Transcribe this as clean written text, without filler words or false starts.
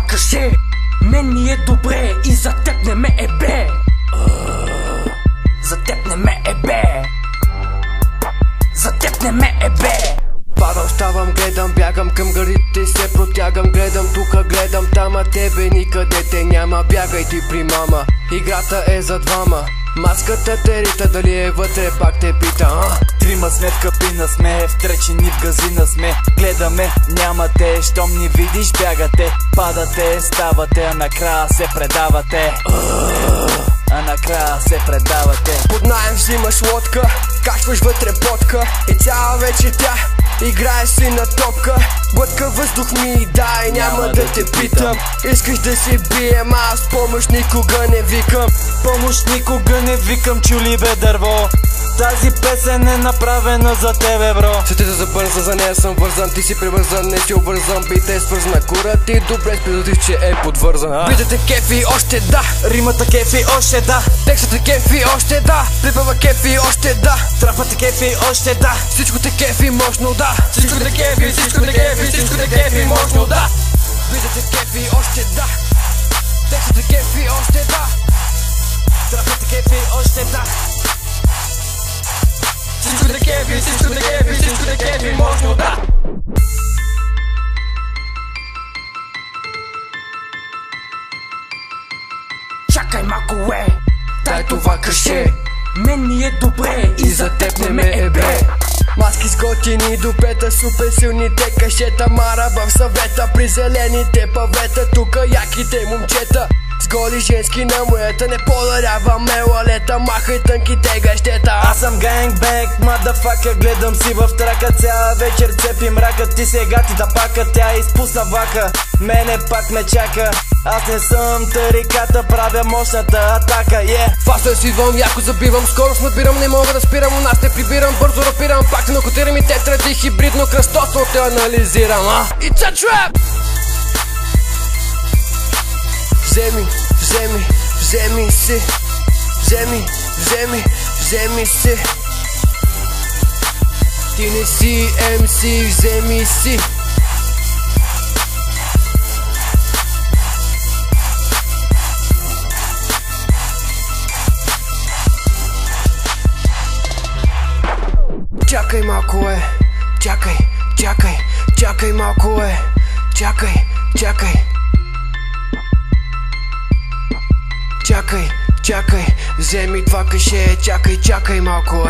каше. Мен ми е добре и за теб не ме е бе. За теб не ме е бе. За теб не ме е бе. Падам, ставам, гледам, бягам към гарите, се протягам, гледам тука, гледам там, а тебе никъде те няма. Бягай ти при мама, играта е за двама. Маската те рита, дали е вътре, пак те пита, Трима сме в кабина сме, втречени в газина сме. Гледаме, нямате, щом ни видиш бягате. Падате, ставате, а накрая се предавате. А накрая се предавате. Под наем взимаш лодка, качваш вътре потка и цяла вече тя играеш си на топка. Глътка въздух ми дай, няма да те питам. Искаш да си бием, аз помощ никога не викам. Помощ никога не викам, чули бе дърво. Тази песен е направена за тебе, бро. Сетите забърза, за нея съм вързан. Ти си прибързан, не си обвързан. Бита е свързана, кура ти добре спидотив, че е подвързан. Битата кефи още да, римата кефи още да, текстът е кефи още да, припева кефи още да, трапата кефи още да. всичко те кефи мощно да, всичко те кефи, всичко те кефи, всичко те кефи мощно да. Битата кефи още да, текстът е кефи още да, Трапата кефи още да. всичко те кефи, всичко те кефи, всичко те кефи мощно да. Чакай малко, дай това каше. Мен ми е добре и за теб не ме е бе. Маски с готини до пета, супер силните кашета. Мара в съвета при зелените павета. Тука яките момчета с голи женски на моята. Не подаряваме лалета, махай тънките гащета. Аз съм гангбенг, мадафака, гледам си в трака. Цяла вечер цепи мрака, ти сега ти да пака. Тя изпусна вака, мене пак ме чака. Аз не съм тариката, правя мощната атака, Фаса си идвам, яко забивам, скорост набирам, не мога да спирам. У нас те прибирам, бързо рапирам, пак на котирам и тетради хибридно кръстосно те анализирам, It's a trap! Вземи, вземи, вземи си. Вземи, вземи, вземи си. Ти не си MC, вземи си. Чакай малко чакай, чакай, чакай малко чакай, чакай. Чакай, чакай, вземи това каше, чакай, чакай малко